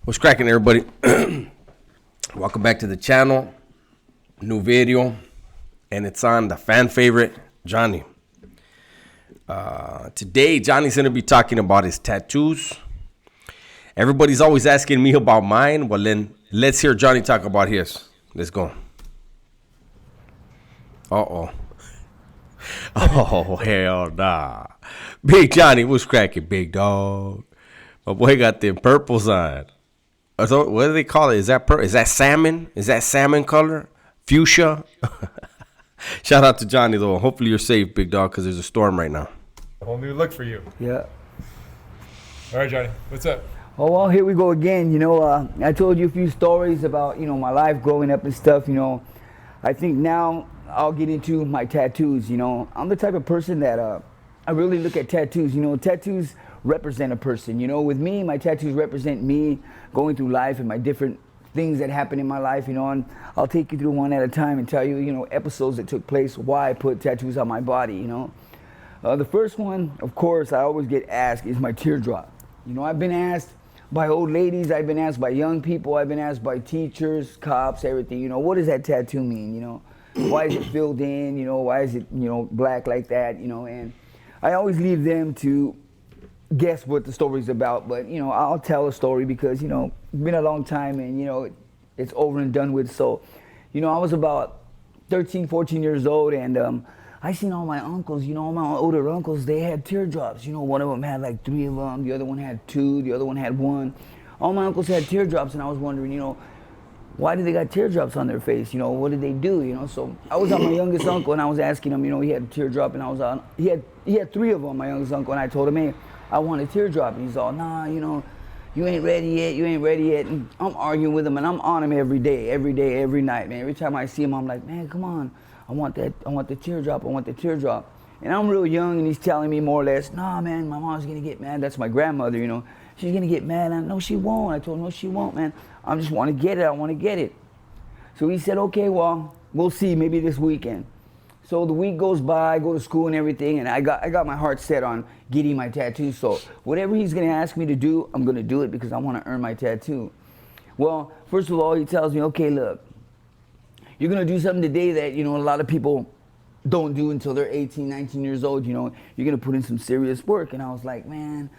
What's cracking, everybody? Welcome back to the channel. New video, and it's on the fan favorite, Johnny. Today, Johnny's going to be talking about his tattoos. Everybody's always asking me about mine. Well, then let's hear Johnny talk about his. Let's go. Uh-oh. Oh, hell nah. Big Johnny, what's cracking, big dog? My boy got them purples on. So what do they call it? Is that salmon? Is that salmon color? Fuchsia? Shout out to Johnny, though. Hopefully you're safe, big dog, because there's a storm right now. A whole new look for you. Yeah. All right, Johnny, what's up? Oh, well, here we go again. I told you a few stories about, my life growing up and stuff. I think now I'll get into my tattoos. I'm the type of person that I really look at tattoos. Tattoos represent a person. With me, my tattoos represent me going through life and my different things that happen in my life, and I'll take you through one at a time and tell you, episodes that took place, why I put tattoos on my body, The first one, of course, I always get asked is my teardrop. I've been asked by old ladies, I've been asked by young people, I've been asked by teachers, cops, everything, what does that tattoo mean, Why is it filled in, why is it, black like that, and I always leave them to guess what the story's about, but I'll tell a story because it's been a long time and it's over and done with. So I was about 13, 14 years old, and I seen all my uncles, all my older uncles, they had teardrops. One of them had like 3 of them, the other one had 2, the other one had 1. All my uncles had teardrops, and I was wondering, why do they got teardrops on their face? What did they do? So I was on my youngest uncle, and I was asking him, he had a teardrop, and I was on, he had 3 of them, my youngest uncle, and I told him, hey, I want a teardrop. And he's all, nah, you ain't ready yet. And I'm arguing with him, and I'm on him every day, every night, man. Every time I see him, I'm like, man, come on. I want the teardrop. And I'm real young, and he's telling me more or less, nah, man, my mom's going to get mad. That's my grandmother, She's going to get mad. No, she won't. I told him, no, she won't, man. I just want to get it. I want to get it. So he said, okay, well, we'll see, maybe this weekend. So the week goes by, I go to school and everything, and I got my heart set on getting my tattoo. So whatever he's going to ask me to do, I'm going to do it because I want to earn my tattoo. Well, first of all, he tells me, okay, look, you're going to do something today that, a lot of people don't do until they're 18, 19 years old. You're going to put in some serious work. And I was like, man,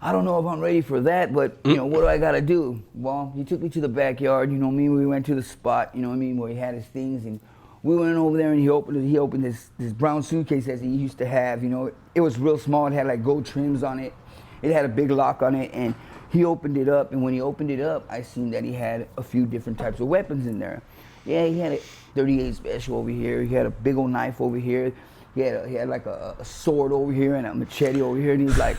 I don't know if I'm ready for that, but, what do I got to do? Well, he took me to the backyard, we went to the spot, where he had his things, and we went over there, and he opened this brown suitcase that he used to have. It was real small. It had like gold trims on it. It had a big lock on it, and he opened it up. And when he opened it up, I seen that he had a few different types of weapons in there. Yeah, he had a 38 special over here. He had a big old knife over here. He had like a sword over here and a machete over here. And he was like,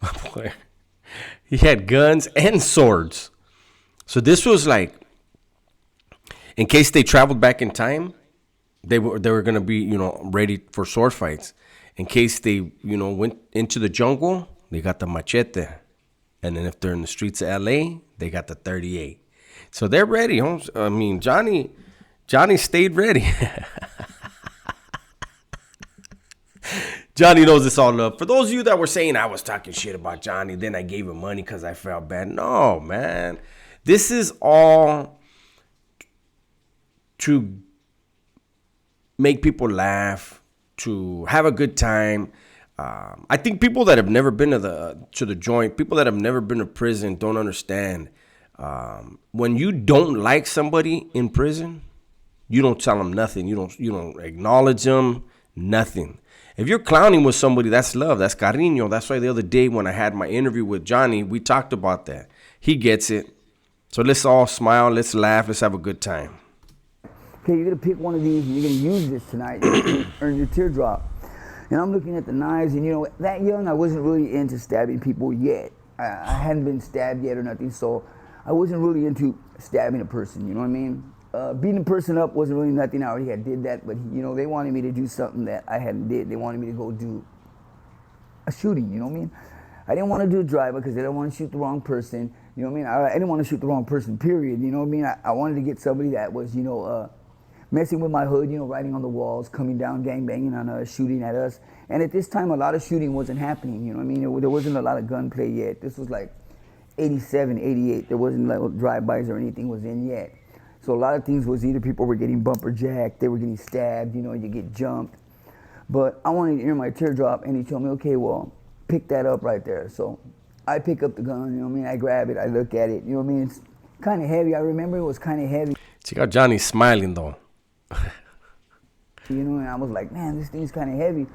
My boy, he had guns and swords. So this was like, in case they traveled back in time, they were going to be, ready for sword fights. In case they, went into the jungle, they got the machete. And then if they're in the streets of LA, they got the 38. So they're ready, Holmes. I mean, Johnny stayed ready. Johnny knows it's all love. For those of you that were saying I was talking shit about Johnny, then I gave him money because I felt bad. No, man. This is all to make people laugh, to have a good time. I think people that have never been to the joint, people that have never been to prison don't understand. When you don't like somebody in prison, you don't tell them nothing. You don't acknowledge them, nothing. If you're clowning with somebody, that's love, that's cariño. That's why the other day when I had my interview with Johnny, we talked about that. He gets it. So let's all smile, let's laugh, let's have a good time. okay, you're going to pick one of these and you're going to use this tonight to earn your teardrop. And I'm looking at the knives, and that young, I wasn't really into stabbing people yet. I hadn't been stabbed yet or nothing, so I wasn't really into stabbing a person, you know what I mean? Beating a person up wasn't really nothing. I already had did that, but they wanted me to do something that I hadn't did. They wanted me to go do a shooting, you know what I mean? I didn't want to do a driver because I didn't want to shoot the wrong person, you know what I mean? I didn't want to shoot the wrong person, period, you know what I mean? I wanted to get somebody that was, messing with my hood, writing on the walls, coming down, gang banging on us, shooting at us. And at this time, a lot of shooting wasn't happening, you know what I mean? There wasn't a lot of gunplay yet. This was like 87, 88. There wasn't like drive-bys or anything was in yet. So a lot of things was either people were getting bumper jacked, they were getting stabbed, you get jumped. But I wanted to ear my teardrop, and he told me, okay, well, pick that up right there. So I pick up the gun, I grab it, I look at it, it's kind of heavy. I remember it was kind of heavy. Check out Johnny smiling though. And I was like, man, this thing's kind of heavy.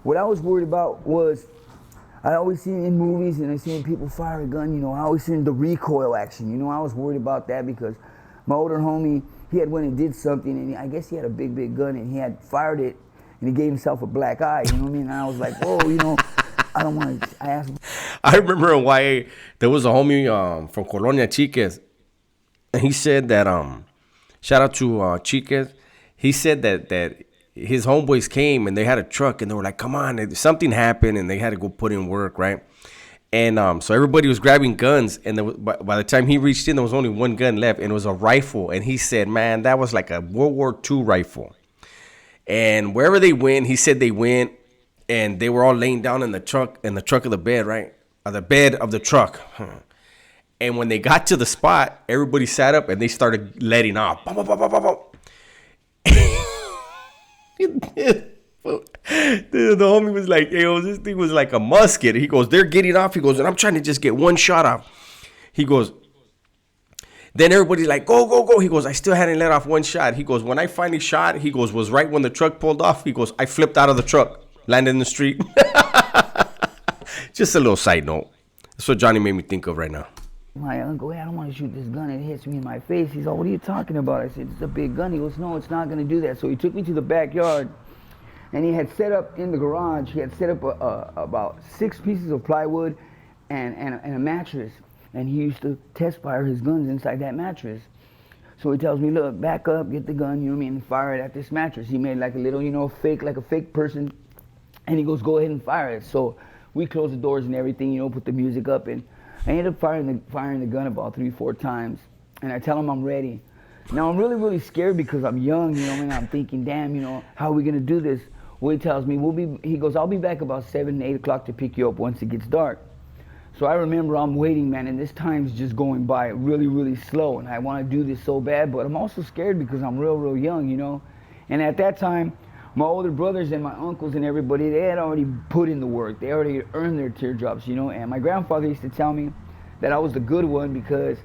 What I was worried about was, I always seen in movies and I seen people fire a gun, I always seen the recoil action, I was worried about that because my older homie, he had went and did something, and I guess he had a big gun, and he had fired it, and he gave himself a black eye, And I was like, whoa, I don't want to, I asked him. I remember in YA, there was a homie from Colonia Chiques, and he said that, shout out to Chiques, he said that his homeboys came, and they had a truck, and they were like, come on, something happened, and they had to go put in work, right? And so everybody was grabbing guns, and by the time he reached in, there was only one gun left, and it was a rifle. And he said, man, that was like a World War II rifle. And wherever they went, he said they went, and they were all laying down in the truck of the bed, right? Or the bed of the truck. And when they got to the spot, everybody sat up, and they started letting off. Bum, bum, bum, bum, bum, bum. The homie was like, yo, this thing was like a musket. He goes, they're getting off. He goes, and I'm trying to just get one shot off. He goes, then everybody's like, go, go, go. He goes, I still hadn't let off one shot. He goes, when I finally shot, he goes, was right when the truck pulled off. He goes, I flipped out of the truck, landed in the street. Just a little side note. That's what Johnny made me think of right now. My uncle, hey, I don't want to shoot this gun. It hits me in my face. He's like, what are you talking about? I said, it's a big gun. He goes, no, it's not going to do that. So he took me to the backyard. And he had set up in the garage, he had set up about 6 pieces of plywood and a mattress. And he used to test fire his guns inside that mattress. So he tells me, look, back up, get the gun, and fire it at this mattress. He made like a little, fake, like a fake person. And he goes, go ahead and fire it. So we closed the doors and everything, put the music up. And I ended up firing the gun about 3-4 times. And I tell him I'm ready. Now I'm really scared because I'm young, and I'm thinking, damn, how are we going to do this? Well, he tells me, he goes, I'll be back about 7, 8 o'clock to pick you up once it gets dark. So I remember I'm waiting, man, and this time's just going by really slow, and I want to do this so bad, but I'm also scared because I'm real young, And at that time, my older brothers and my uncles and everybody, they had already put in the work. They already earned their teardrops, And my grandfather used to tell me that I was the good one because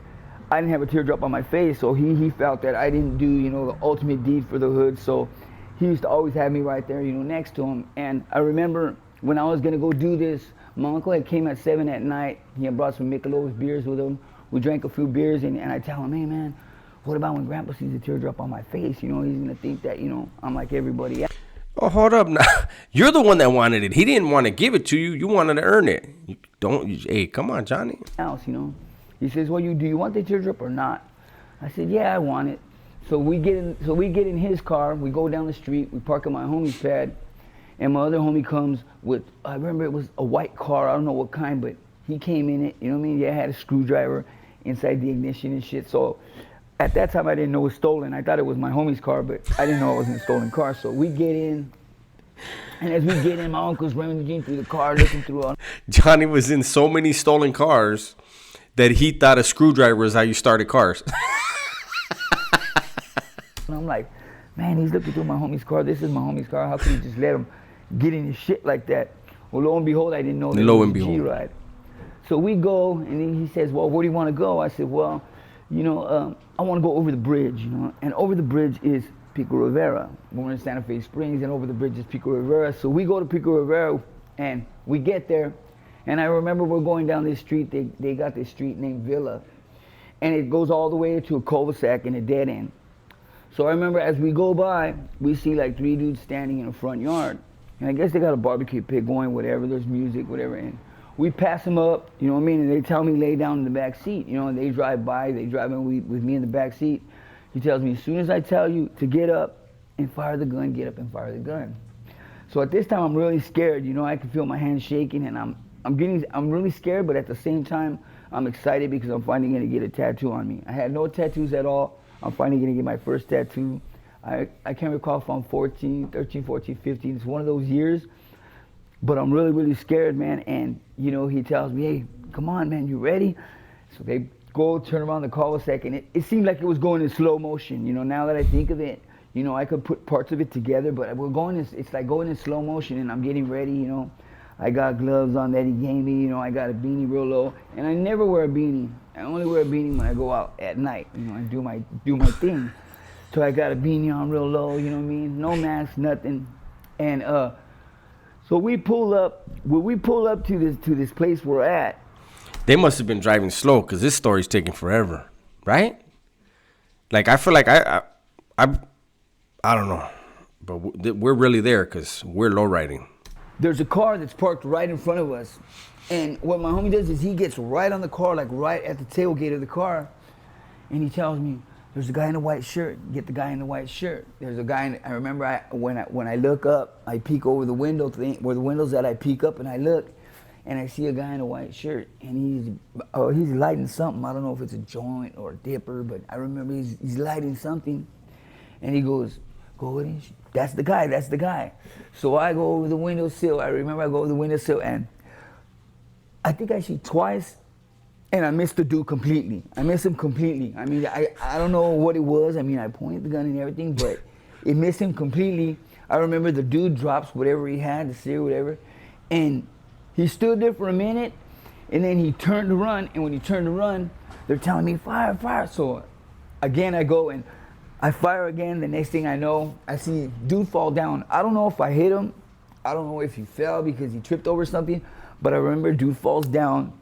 I didn't have a teardrop on my face, so he felt that I didn't do, the ultimate deed for the hood, so he used to always have me right there, next to him. And I remember when I was going to go do this, my uncle had came at 7 at night. He had brought some Michelob's beers with him. We drank a few beers, and I tell him, hey, man, what about when Grandpa sees a teardrop on my face? He's going to think that, I'm like everybody else. Oh, hold up now. You're the one that wanted it. He didn't want to give it to you. You wanted to earn it. Hey, come on, Johnny. He says, well, do you want the teardrop or not? I said, yeah, I want it. So we get in his car, we go down the street, we park at my homie's pad, and my other homie comes with, I remember it was a white car, I don't know what kind, but he came in it, Yeah, it had a screwdriver inside the ignition and shit. So at that time I didn't know it was stolen. I thought it was my homie's car, but I didn't know it was a stolen car. So we get in, and as we get in, my uncle's rummaging through the car, looking through all. Johnny was in so many stolen cars that he thought a screwdriver is how you started cars. And I'm like, man, he's looking through my homie's car. This is my homie's car. How could he just let him get in his shit like that? Well, lo and behold, I didn't know that it was a G-Ride. So we go, and then he says, well, where do you want to go? I said, well, I want to go over the bridge, And over the bridge is Pico Rivera. We're in Santa Fe Springs, and over the bridge is Pico Rivera. So we go to Pico Rivera, and we get there. And I remember we're going down this street. They got this street named Villa. And it goes all the way to a cul-de-sac and a dead end. So I remember as we go by, we see like 3 dudes standing in the front yard. And I guess they got a barbecue pit going, whatever, there's music, whatever. And we pass them up, And they tell me lay down in the back seat, And they drive by, they drive in with me in the back seat. He tells me, as soon as I tell you to get up and fire the gun, get up and fire the gun. So at this time, I'm really scared, I can feel my hands shaking, and I'm really scared, but at the same time, I'm excited because I'm finally going to get a tattoo on me. I had no tattoos at all. I'm finally going to get my first tattoo. I can't recall if I'm 13, 14, 15. It's one of those years. But I'm really scared, man. And, he tells me, hey, come on, man, you ready? So they go turn around the cul-de-sac, and it seemed like it was going in slow motion. You know, now that I think of it, you know, I could put parts of it together, but we're going. It's like going in slow motion, and I'm getting ready. You know, I got gloves on that he gave me. You know, I got a beanie real low, and I never wear a beanie. I only wear a beanie when I go out at night. You know, I do my thing. So I got a beanie on real low. You know what I mean? No mask, nothing, and so we pull up. When we pull up to this place we're at. They must have been driving slow because this story's taking forever, right? Like, I feel like I don't know, but we're really there because we're low riding. There's a car that's parked right in front of us, and what my homie does is he gets right on the car, like right at the tailgate of the car, and he tells me, "There's a guy in a white shirt. Get the guy in the white shirt." There's a guy. I remember when I look up, I peek over the window thing where the window's at. I peek up and I look. And I see a guy in a white shirt, and he's lighting something. I don't know if it's a joint or a dipper, but I remember he's lighting something. And he goes, that's the guy. So I go over the windowsill. I remember I go over the windowsill, and I think I shoot twice, and I missed the dude completely. I missed him completely. I mean, I don't know what it was. I mean, I pointed the gun and everything, but it missed him completely. I remember the dude drops whatever he had, the steer, whatever, and he stood there for a minute, and then he turned to run, and when he turned to run, they're telling me, fire, fire. So again, I go and I fire again. The next thing I know, I see dude fall down. I don't know if I hit him. I don't know if he fell because he tripped over something, but I remember dude falls down,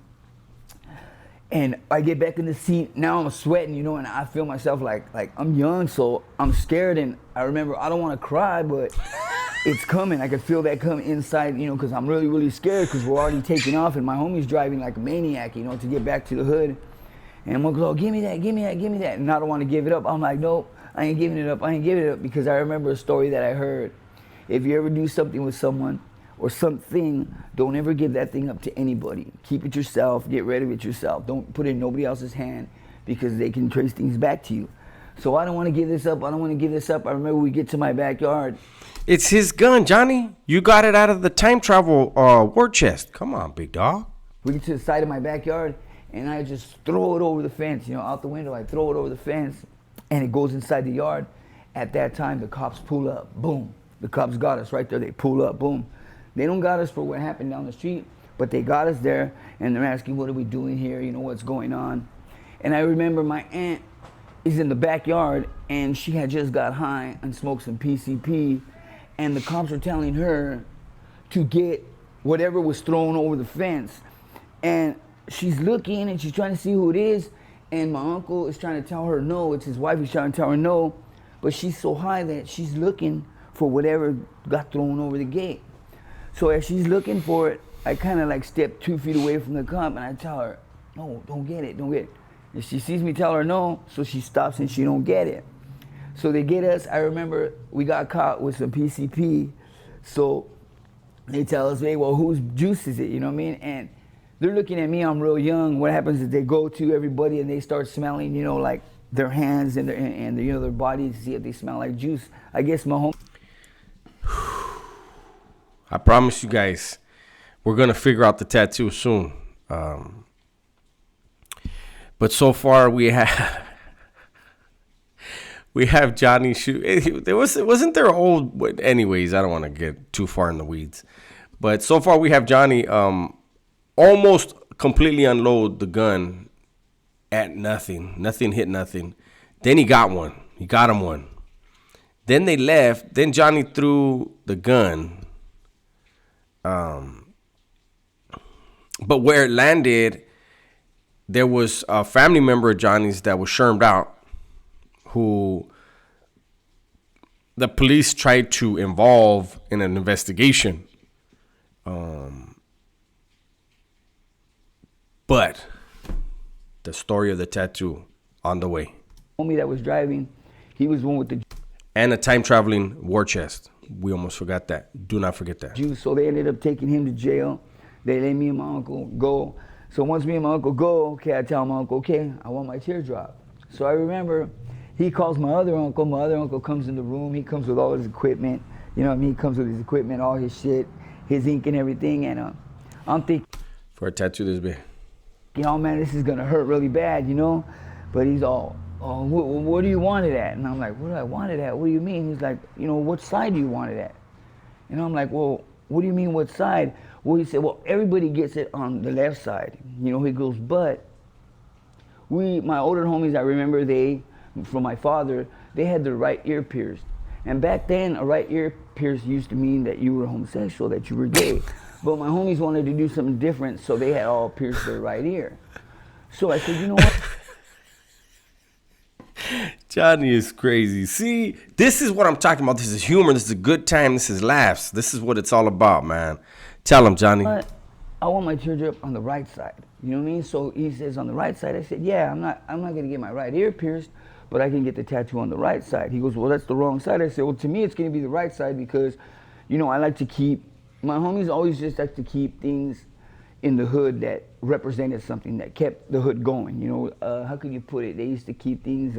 and I get back in the seat. Now I'm sweating, you know, and I feel myself like I'm young, so I'm scared, and I remember I don't want to cry, but it's coming. I can feel that coming inside, you know, because I'm really, really scared because we're already taking off, and my homie's driving like a maniac, you know, to get back to the hood. And I'm like, oh, give me that. And I don't want to give it up. I'm like, nope, I ain't giving it up because I remember a story that I heard. If you ever do something with someone or something, don't ever give that thing up to anybody. Keep it yourself. Get rid of it yourself. Don't put it in nobody else's hand because they can trace things back to you. So I don't want to give this up. I remember we get to my backyard. It's his gun, Johnny. You got it out of the time travel war chest. Come on, big dog. We get to the side of my backyard, and I just throw it over the fence, you know, out the window. I throw it over the fence, and it goes inside the yard. At that time, the cops pull up. Boom. The cops got us right there. They pull up. Boom. They don't got us for what happened down the street, but they got us there, and they're asking, what are we doing here? You know, what's going on? And I remember my aunt is in the backyard, and she had just got high and smoked some PCP, and the cops are telling her to get whatever was thrown over the fence. And she's looking, and she's trying to see who it is, and my uncle is trying to tell her no. It's his wife who's trying to tell her no, but she's so high that she's looking for whatever got thrown over the gate. So as she's looking for it, I kind of like step 2 feet away from the cop, and I tell her, no, don't get it. And she sees me tell her no, so she stops and she don't get it. So they get us. I remember we got caught with some PCP, so they tell us, hey, well, whose juice is it? You know what I mean? And they're looking at me, I'm real young. What happens is they go to everybody and they start smelling, you know, like their hands and their you know, their bodies to see if they smell like juice. I guess my home. I promise you guys, we're going to figure out the tattoo soon. But so far we have Johnny shoot. Wasn't there old, anyways, I don't want to get too far in the weeds. But so far we have Johnny almost completely unload the gun at nothing. Nothing hit nothing. Then he got one. He got him one. Then they left. Then Johnny threw the gun. But where it landed, there was a family member of Johnny's that was shermed out, who the police tried to involve in an investigation. But the story of the tattoo on the way. Homie that was driving, he was the one with the And a time-traveling war chest. We almost forgot that. Do not forget that. juice. So they ended up taking him to jail. They let me and my uncle go. So once me and my uncle go, okay, I tell my uncle, okay, I want my teardrop. So I remember he calls my other uncle. My other uncle comes in the room. He comes with all his equipment. You know what I mean? He comes with his equipment, all his shit, his ink and everything. And I'm thinking. For a tattoo this big. you know, man, this is gonna hurt really bad, you know. But he's all, oh, what do you want it at? And I'm like, what do I want it at? What do you mean? He's like, you know, what side do you want it at? And I'm like, well, what do you mean what side? Well, he said, well, everybody gets it on the left side. You know, he goes, but my older homies, I remember from my father, they had their right ear pierced. And back then, a right ear pierce used to mean that you were homosexual, that you were gay. But my homies wanted to do something different, so they had all pierced their right ear. So I said, you know what? Johnny is crazy. See, this is what I'm talking about. This is humor. This is a good time. This is laughs. This is what it's all about, man. Tell him, Johnny. But I want my teardrop on the right side. You know what I mean? So he says on the right side. I said, yeah, I'm not gonna get my right ear pierced, but I can get the tattoo on the right side. He goes, well, that's the wrong side. I said, well, to me, it's gonna be the right side because, you know, I like to keep, my homies always just like to keep things in the hood that represented something that kept the hood going. You know, how can you put it? They used to keep things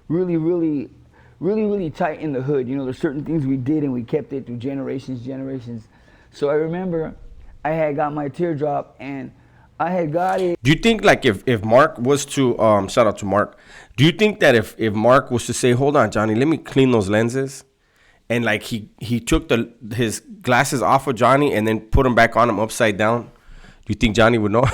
really tight in the hood. You know, there's certain things we did and we kept it through generations. So I remember I had got my teardrop and I had got it. Do you think, like, if Mark was to, shout out to Mark, do you think that if Mark was to say, hold on, Johnny, let me clean those lenses, and like he took his glasses off of Johnny and then put them back on him upside down, do you think Johnny would know?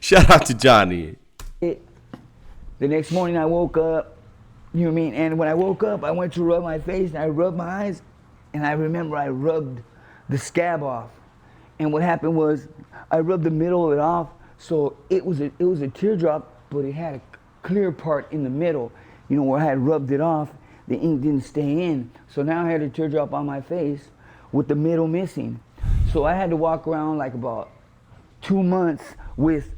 Shout out to Johnny. The next morning I woke up, you know what I mean? And when I woke up, I went to rub my face and I rubbed my eyes, and I remember I rubbed the scab off. And what happened was I rubbed the middle of it off, so it was a teardrop, but it had a clear part in the middle. You know, where I had rubbed it off, the ink didn't stay in. So now I had a teardrop on my face with the middle missing. So I had to walk around like about 2 months with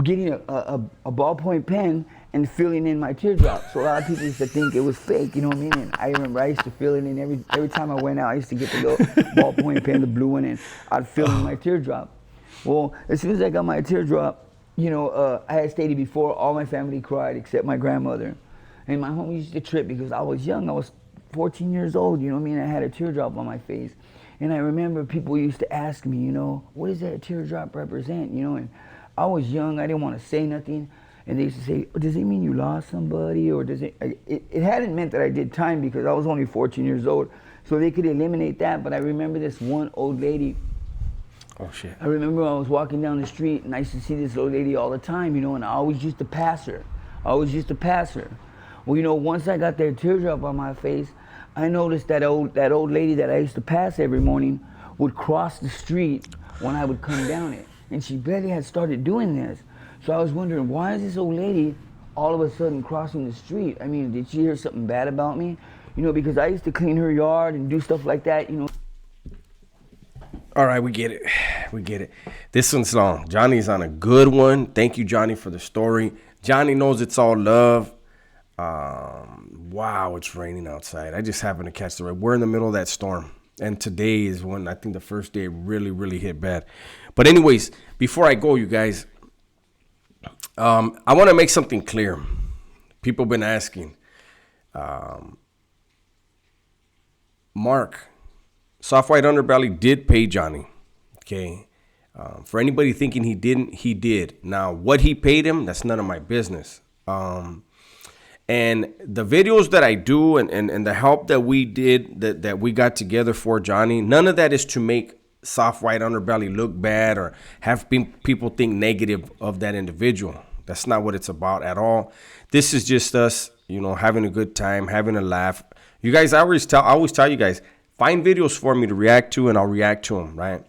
getting a ballpoint pen and filling in my teardrop. So a lot of people used to think it was fake, you know what I mean? And I remember I used to fill it in every time I went out. I used to get the little ballpoint pen, the blue one, and I'd fill in my teardrop. Well, as soon as I got my teardrop, you know, I had stated before, all my family cried except my grandmother. And my homie used to trip because I was young. I was 14 years old, you know what I mean? I had a teardrop on my face. And I remember people used to ask me, you know, what does that teardrop represent, you know? And I was young, I didn't want to say nothing. And they used to say, does it mean you lost somebody? Or does it hadn't meant that I did time because I was only 14 years old. So they could eliminate that. But I remember this one old lady. Oh, shit. I remember I was walking down the street and I used to see this old lady all the time, you know, and I always used to pass her. Well, you know, once I got that teardrop on my face, I noticed that old lady that I used to pass every morning would cross the street when I would come down it. And she barely had started doing this. So I was wondering, why is this old lady all of a sudden crossing the street? I mean, did she hear something bad about me? You know, because I used to clean her yard and do stuff like that, you know. All right, we get it. This one's long. Johnny's on a good one. Thank you, Johnny, for the story. Johnny knows it's all love. Wow, it's raining outside. I just happened to catch the rain. We're in the middle of that storm. And today is when I think the first day really, really hit bad. But anyways, before I go, you guys, I want to make something clear. People have been asking. Mark, Soft White Underbelly did pay Johnny. Okay. For anybody thinking he didn't, he did. Now, what he paid him, that's none of my business. And the videos that I do and the help that we did, that we got together for Johnny, none of that is to make Soft White Underbelly look bad or have people think negative of that individual. That's not what it's about at all. This is just us, you know, having a good time, having a laugh. You guys, I always tell you guys, find videos for me to react to and I'll react to them, right?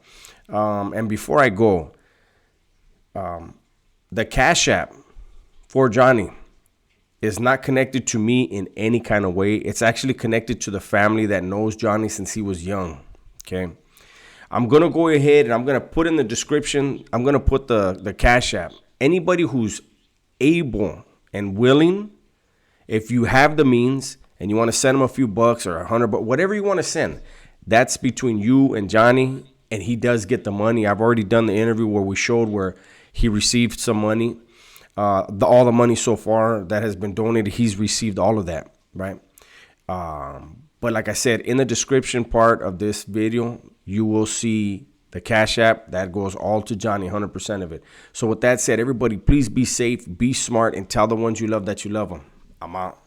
And before I go, the Cash App for Johnny is not connected to me in any kind of way. It's actually connected to the family that knows Johnny since he was young, okay? I'm going to go ahead and I'm going to put in the description, I'm going to put the Cash App. Anybody who's able and willing, if you have the means and you want to send him a few bucks or $100, whatever you want to send, that's between you and Johnny, and he does get the money. I've already done the interview where we showed where he received some money. All the money so far that has been donated, he's received all of that, right? But like I said, in the description part of this video, you will see the Cash App. That goes all to Johnny, 100% of it. So with that said, everybody, please be safe, be smart, and tell the ones you love that you love them. I'm out.